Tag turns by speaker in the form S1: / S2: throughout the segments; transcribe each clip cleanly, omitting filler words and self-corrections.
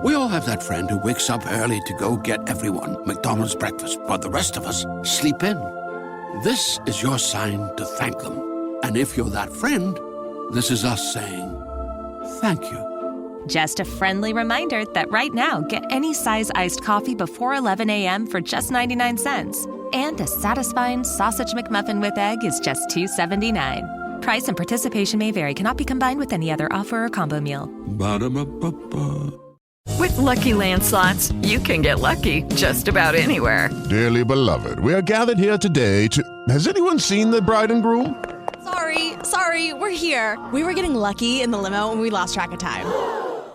S1: We all have that friend who wakes up early to go get everyone McDonald's breakfast, while the rest of us sleep in. This is your sign to thank them. And if you're that friend, this is us saying thank you.
S2: Just a friendly reminder that right now, get any size iced coffee before 11 a.m. for just 99 cents. And a satisfying sausage McMuffin with egg is just $2.79. Price and participation may vary. Cannot be combined with any other offer or combo meal.
S1: Ba-da-ba-ba-ba.
S3: With Lucky Land Slots, you can get lucky just about anywhere.
S4: Dearly beloved, we are gathered here today to... Has anyone seen the bride and groom?
S5: Sorry, we're here. We were getting lucky in the limo and we lost track of time.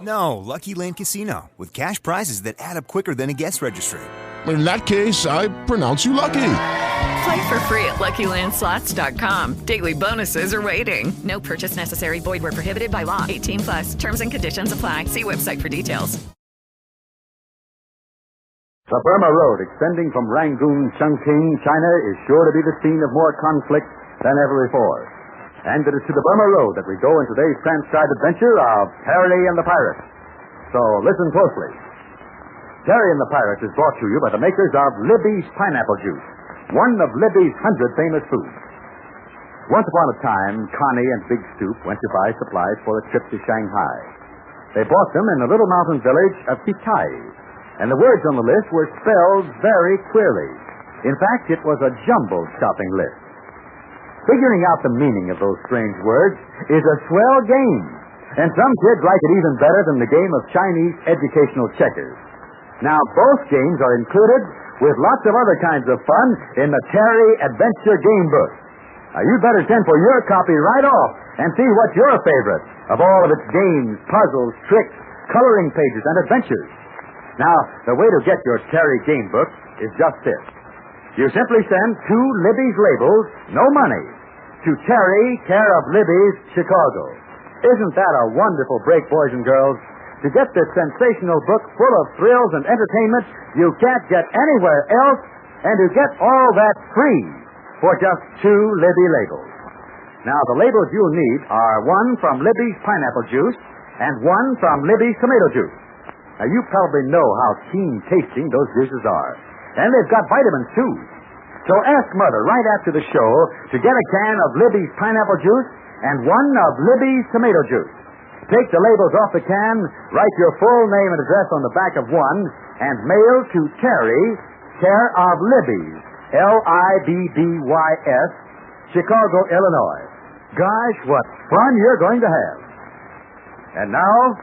S6: No, Lucky Land Casino, with cash prizes that add up quicker than a guest registry.
S4: In that case, I pronounce you lucky.
S3: Play for free at LuckyLandSlots.com. Daily bonuses are waiting. No purchase necessary. Void where prohibited by law. 18+. Terms and conditions apply. See website for details.
S7: The Burma Road, extending from Rangoon, Chongqing, China, is sure to be the scene of more conflict than ever before. And it is to the Burma Road that we go in today's transcribed adventure of Terry and the Pirate. So listen closely. Terry and the Pirate is brought to you by the makers of Libby's Pineapple Juice, one of Libby's 100 famous foods. Once upon a time, Connie and Big Stoop went to buy supplies for a trip to Shanghai. They bought them in the little mountain village of Kitai, and the words on the list were spelled very queerly. In fact, it was a jumbled shopping list. Figuring out the meaning of those strange words is a swell game, and some kids like it even better than the game of Chinese educational checkers. Now, both games are included with lots of other kinds of fun in the Terry Adventure Game Book. Now, you'd better send for your copy right off and see what's your favorite of all of its games, puzzles, tricks, coloring pages, and adventures. Now, the way to get your Terry Game Book is just this. You simply send 2 Libby's labels, no money, to Terry, care of Libby's, Chicago. Isn't that a wonderful break, boys and girls? To get this sensational book full of thrills and entertainment you can't get anywhere else, and to get all that free for just 2 Libby labels. Now, the labels you'll need are one from Libby's Pineapple Juice and one from Libby's Tomato Juice. Now, you probably know how keen-tasting those juices are. And they've got vitamins, too. So ask Mother right after the show to get a can of Libby's Pineapple Juice and one of Libby's Tomato Juice. Take the labels off the can, write your full name and address on the back of one, and mail to Terry, care of Libby's, Libbys, Chicago, Illinois. Gosh, what fun you're going to have. And now,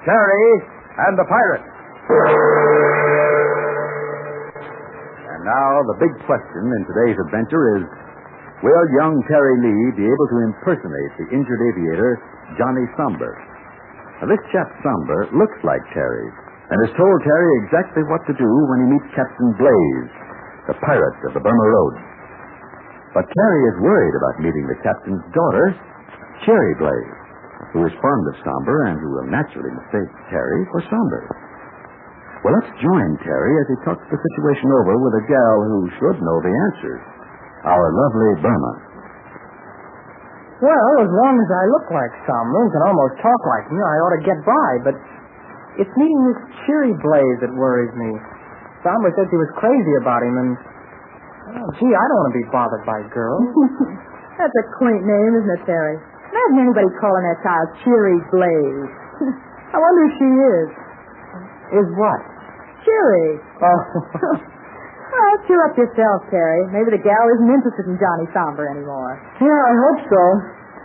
S7: Terry and the Pirate. And now, the big question in today's adventure is, will young Terry Lee be able to impersonate the injured aviator, Johnny Somber? Now, this chap Somber looks like Terry and has told Terry exactly what to do when he meets Captain Blaze, the pirate of the Burma Road. But Terry is worried about meeting the captain's daughter, Cherry Blaze, who is fond of Somber and who will naturally mistake Terry for Somber. Well, let's join Terry as he talks the situation over with a gal who should know the answers, our lovely Burma.
S8: Well, as long as I look like Somber and can almost talk like him, I ought to get by, but it's meeting this Cherry Blaze that worries me. Somber said she was crazy about him, and, gee, I don't want to be bothered by girls.
S9: That's a quaint name, isn't it, Terry? Imagine anybody calling that child Cherry Blaze. I wonder who she is.
S8: Is what?
S9: Cherry.
S8: Oh.
S9: Well, cheer up yourself, Terry. Maybe the gal isn't interested in Johnny Somber anymore.
S8: Yeah, I hope so.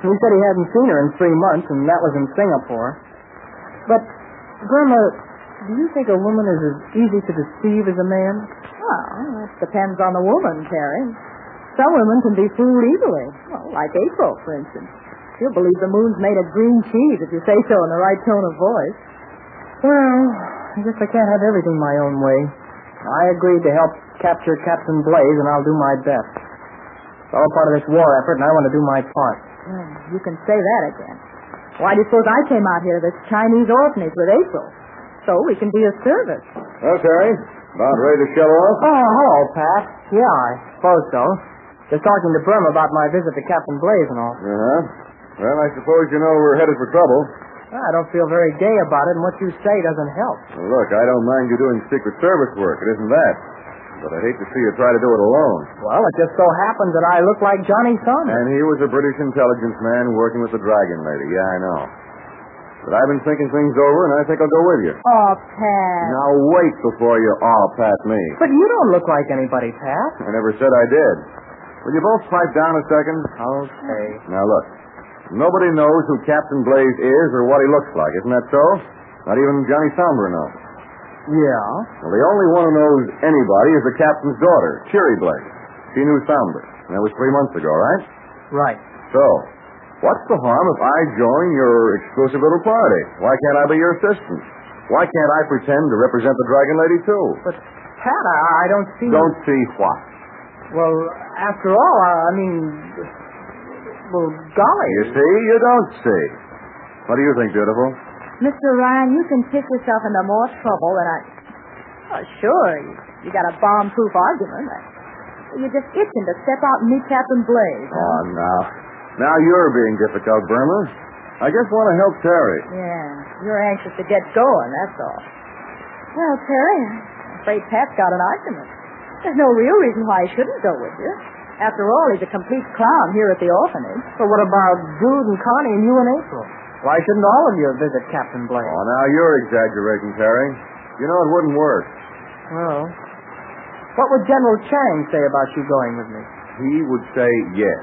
S8: He said he hadn't seen her in 3 months, and that was in Singapore. But, Grandma, do you think a woman is as easy to deceive as a man?
S9: Well, that depends on the woman, Terry. Some women can be fooled easily. Well, like April, for instance. She'll believe the moon's made of green cheese if you say so in the right tone of voice.
S8: Well, I guess I can't have everything my own way. I agreed to help capture Captain Blaze, and I'll do my best. It's all part of this war effort, and I want to do my part.
S9: You can say that again. Why do you suppose I came out here to this Chinese orphanage with April? So we can be of service.
S7: Well, Terry, about ready to show off?
S8: Oh, hello, Pat. Yeah, I suppose so. Just talking to Burma about my visit to Captain Blaze and all.
S7: Uh-huh. Well, I suppose you know we're headed for trouble.
S8: I don't feel very gay about it, and what you say doesn't help.
S7: Well, look, I don't mind you doing Secret Service work. It isn't that. But I'd hate to see you try to do it alone.
S8: Well, it just so happens that I look like Johnny Saunders.
S7: And he was a British intelligence man working with the Dragon Lady. Yeah, I know. But I've been thinking things over, and I think I'll go with you.
S9: Oh, Pat.
S7: Now wait before you pat me.
S8: But you don't look like anybody, Pat.
S7: I never said I did. Will you both pipe down a second?
S8: Okay.
S7: Now look, nobody knows who Captain Blaze is or what he looks like. Isn't that so? Not even Johnny Somber knows.
S8: Yeah?
S7: Well, the only one who knows anybody is the captain's daughter, Cheery Blaze. She knew Somber. And that was 3 months ago, right?
S8: Right.
S7: So, what's the harm if I join your exclusive little party? Why can't I be your assistant? Why can't I pretend to represent the Dragon Lady, too?
S8: But, Pat, I don't see...
S7: Don't see what?
S8: Well, after all, well, golly.
S7: You see, you don't see. What do you think, beautiful?
S9: Mr. Ryan, you can pick yourself into more trouble than I... Oh, sure, you got a bomb-proof argument. You're just itching to step out and meet Captain Blaze. Huh?
S7: Oh, now you're being difficult, Burma. I just want to help Terry.
S9: Yeah, you're anxious to get going, that's all. Well, Terry, I'm afraid Pat's got an argument. There's no real reason why he shouldn't go with you. After all, he's a complete clown here at the orphanage.
S8: But what about Jude and Connie and you and April? Why shouldn't all of you visit Captain Blaze?
S7: Oh, now you're exaggerating, Terry. You know it wouldn't work.
S8: Well, what would General Chang say about you going with me?
S7: He would say yes.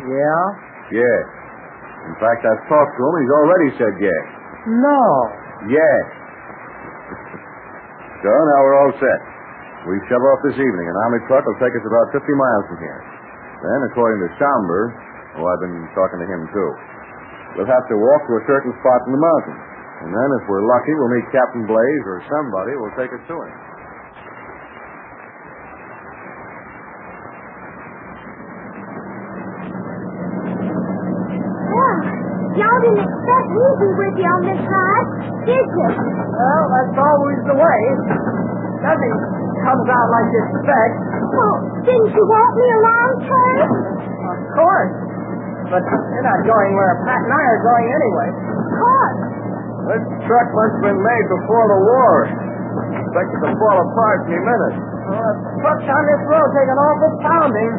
S8: Yeah?
S7: Yes. In fact, I've talked to him. He's already said yes.
S8: No.
S7: Yes. So now we're all set. We shove off this evening. An army truck will take us about 50 miles from here. Then, according to Somber, I've been talking to him, too, we'll have to walk to a certain spot in the mountains. And then, if we're lucky, we'll meet Captain Blaze or somebody who will take us to him.
S10: Well, y'all didn't expect me to be with you on this ride, did you?
S8: Well, that's always the way. Nothing comes out like you expect.
S10: Well, didn't you want me along, Terry?
S8: Of course. But you're not going where Pat and I are going anyway.
S10: Of course.
S7: This truck must have been made before the war. Expected to fall apart any minute.
S8: Well, trucks on this road take an awful pounding.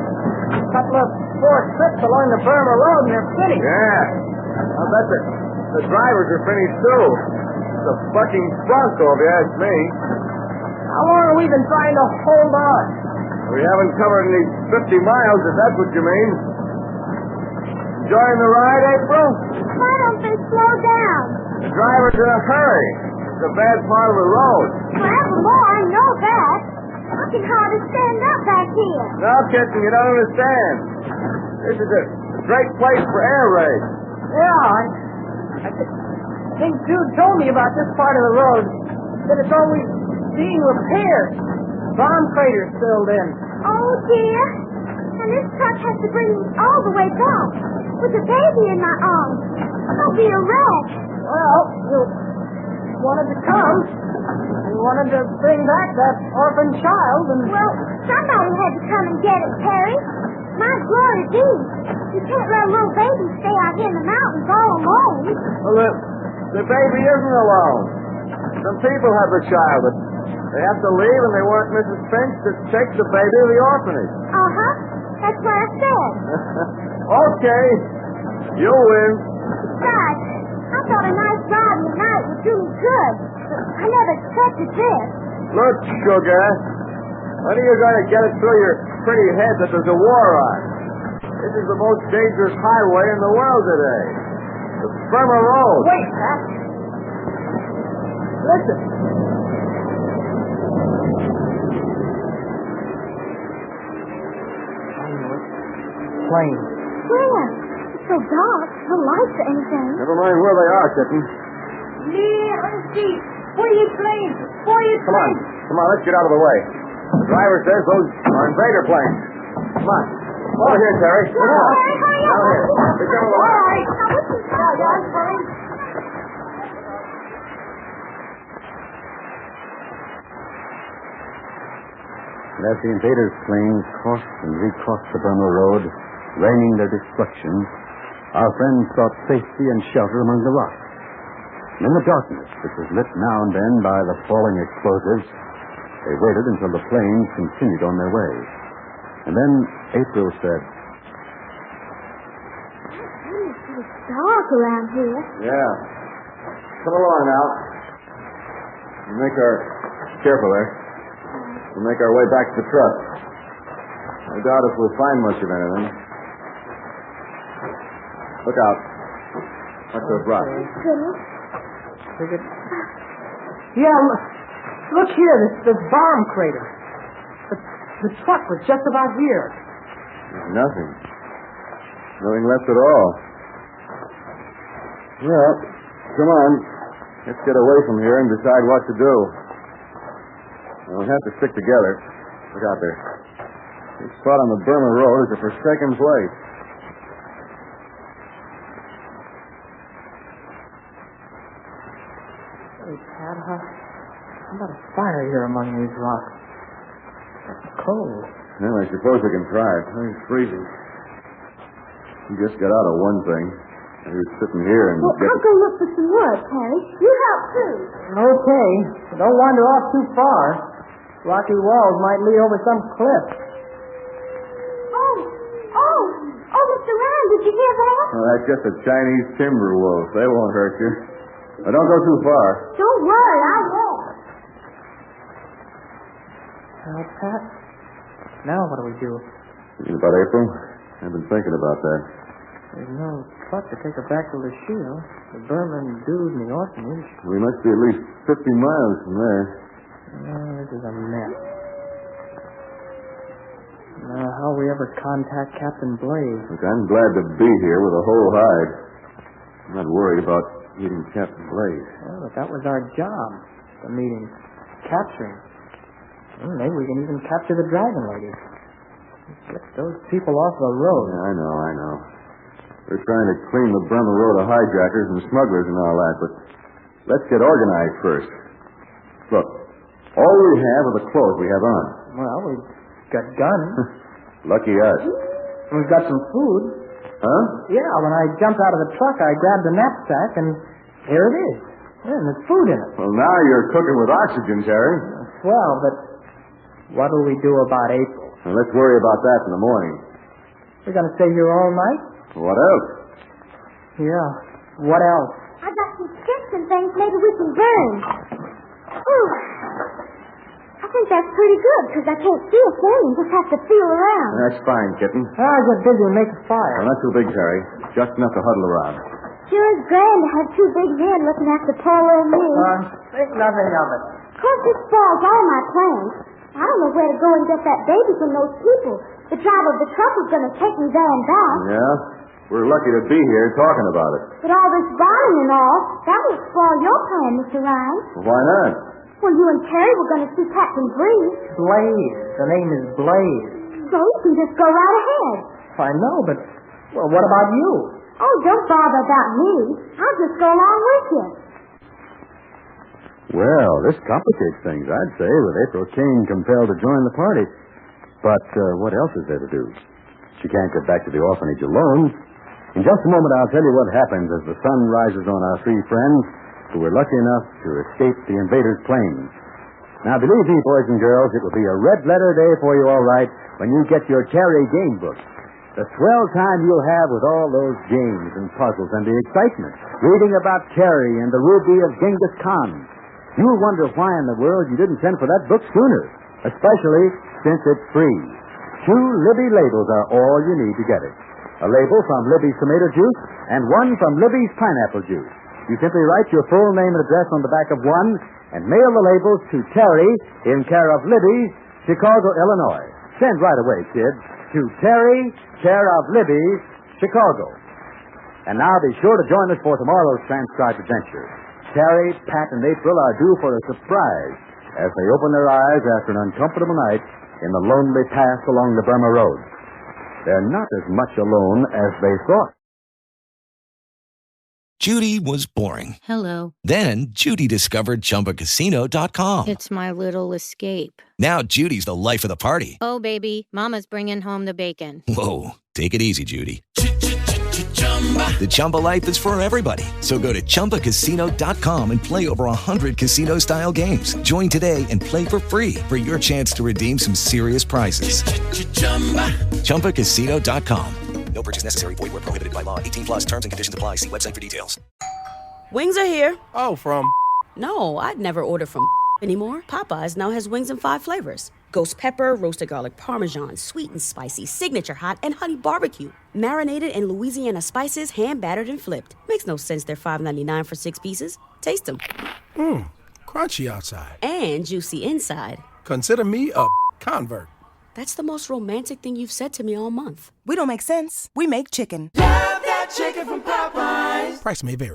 S8: A couple of 4 trips along the Burma Road and they're finished.
S7: Yeah. I'll bet the drivers are finished, too. It's a fucking bronco, if you ask me.
S8: How long have we been trying to hold on?
S7: We haven't covered any 50 miles, if that's what you mean. Enjoying the ride, April?
S10: Why don't they slow down?
S7: The driver's in a hurry. It's a bad part of the road.
S10: Forevermore, I know that. I can hardly stand up back here.
S7: No, Kitten, you don't understand. This is a great place for air raids.
S8: Yeah, I think Jude told me about this part of the road. That it's always being repaired. Bomb craters filled in.
S10: Oh, dear. And this truck has to bring me all the way back with a baby in my arms. I'll be a wreck.
S8: Well, you wanted to come. You wanted to bring back that orphan child and...
S10: Well, somebody had to come and get it, Terry. My glory be. You can't let a little baby stay out here in the mountains all alone.
S7: Well, the baby isn't alone. Some people have the child, but they have to leave and they want Mrs. Finch to take the baby to the orphanage.
S10: Uh-huh. That's what I said.
S7: Okay. You win.
S10: Gosh, I thought a nice ride in the night would do me good. But I never expected this.
S7: Look, Sugar. When are you going to get it through your pretty head that there's a war on? This is the most dangerous highway in the world today. The Burma Road.
S8: Wait, Pat. Listen. Plane.
S10: Where? It's so dark. No lights or anything.
S7: Never mind where they are, Kitten. Come on, let's get out of the way. The driver says those are invader planes. Come on. Over here, Terry.
S10: Come on. Hurry up.
S7: Down here. Be careful of the way.
S11: And as the invaders' planes crossed and recrossed the Burma Road, raining their destruction, our friends sought safety and shelter among the rocks. And in the darkness, which was lit now and then by the falling explosives, they waited until the planes continued on their way. And then April said,
S10: It's dark around here.
S7: Yeah. Come along now. Careful there. We'll make our way back to the truck. I doubt if we'll find much of anything. Look out. Watch those rocks.
S10: Goodness.
S8: Yeah, look here, this bomb crater. The truck was just about here.
S7: There's nothing. Nothing left at all. Well, come on. Let's get away from here and decide what to do. We'll have to stick together. Look out there. This spot on the Burma Road is a forsaken place.
S8: Hey, Pat, how about a fire here among these rocks? It's cold.
S7: Well, I suppose we can try it. It's freezing. We just got out of one thing. I was sitting here and...
S10: Well, I'll go look for some wood, Terry. You help, too.
S8: Okay, but don't wander off too far. Rocky walls might lead over some cliff.
S10: Oh, Mr. Ryan, did you hear that?
S7: Well, that's just a Chinese timber wolf. They won't hurt you. But don't go too far.
S10: Don't worry, I won't.
S8: Well, Pat, now what do we do?
S7: Thinking about April? I've been thinking about that.
S8: There's no truck to take her back to Lachille. The Burman dude in the orphanage.
S7: We must be at least 50 miles from there.
S8: This is a mess. Now, how will we ever contact Captain Blaze?
S7: Look, I'm glad to be here with a whole hide. I'm not worried about meeting Captain Blaze.
S8: Well, but that was our job, the meeting. Capturing. Well, maybe we can even capture the dragon lady. Get those people off the road.
S7: Yeah, I know. We're trying to clean the Burma Road of hijackers and smugglers and all that, but let's get organized first. Look, all we have are the clothes we have on.
S8: Well, we've got guns.
S7: Lucky us.
S8: We've got some food.
S7: Huh?
S8: Yeah, when I jumped out of the truck, I grabbed a knapsack, and here it is. Yeah, and there's food in it.
S7: Well, now you're cooking with oxygen, Terry.
S8: Well, but what do we do about April?
S7: Well, let's worry about that in the morning.
S8: We're going to stay here all night?
S7: What else?
S8: Yeah, what else?
S10: I got some sticks and things maybe we can burn. Ooh. I think that's pretty good, because I can't see a thing and just have to feel around.
S7: That's fine, kitten.
S8: I get busy and make a fire.
S7: Well, not too big, Terry. Just enough to huddle around.
S10: Sure is grand to have two big men looking after poor old me.
S8: Think nothing of it.
S10: Of course, this spoils all my plans. I don't know where to go and get that baby from those people. The driver of the truck was going to take me there and back.
S7: Yeah? We're lucky to be here talking about it.
S10: But all this bombing and all, that won't spoil your plan, Mr. Ryan.
S7: Well, why not?
S10: Well, you and Terry were going to see Captain Breeze.
S8: Blaze. The name is Blaze.
S10: So you can just go right ahead.
S8: I know, but, well, what about you?
S10: Oh, don't bother about me. I'll just go along with you.
S11: Well, this complicates things, I'd say, with April Kane compelled to join the party. But what else is there to do? She can't get back to the orphanage alone. In just a moment, I'll tell you what happens as the sun rises on our three friends who were lucky enough to escape the invaders' planes. Now, believe me, boys and girls, it will be a red-letter day for you, all right, when you get your Terry game book. The swell time you'll have with all those games and puzzles and the excitement, reading about Terry and the ruby of Genghis Khan. You'll wonder why in the world you didn't send for that book sooner, especially since it's free. 2 Libby labels are all you need to get it. A label from Libby's tomato juice and one from Libby's pineapple juice. You simply write your full name and address on the back of one and mail the labels to Terry in care of Libby's, Chicago, Illinois. Send right away, kids, to Terry, care of Libby's, Chicago. And now be sure to join us for tomorrow's transcribed adventure. Terry, Pat, and April are due for a surprise as they open their eyes after an uncomfortable night in the lonely path along the Burma Road. They're not as much alone as they thought.
S12: Judy was boring.
S13: Hello.
S12: Then Judy discovered ChumbaCasino.com.
S13: It's my little escape.
S12: Now Judy's the life of the party.
S13: Oh, baby, mama's bringing home the bacon.
S12: Whoa, take it easy, Judy. The Chumba life is for everybody. So go to ChumbaCasino.com and play over 100 casino-style games. Join today and play for free for your chance to redeem some serious prizes. ChumbaCasino.com.
S14: No purchase necessary. Void where prohibited by law. 18 plus terms and conditions apply. See website for details.
S15: Wings are here.
S16: Oh, from?
S15: No, I'd never order from anymore. Popeyes now has wings in 5 flavors. Ghost pepper, roasted garlic parmesan, sweet and spicy, signature hot, and honey barbecue. Marinated in Louisiana spices, hand battered and flipped. Makes no sense they're $5.99 for 6 pieces. Taste them.
S16: Crunchy outside.
S15: And juicy inside.
S16: Consider me a convert.
S15: That's the most romantic thing you've said to me all month.
S17: We don't make sense. We make chicken.
S18: Love that chicken from Popeyes.
S16: Price may vary.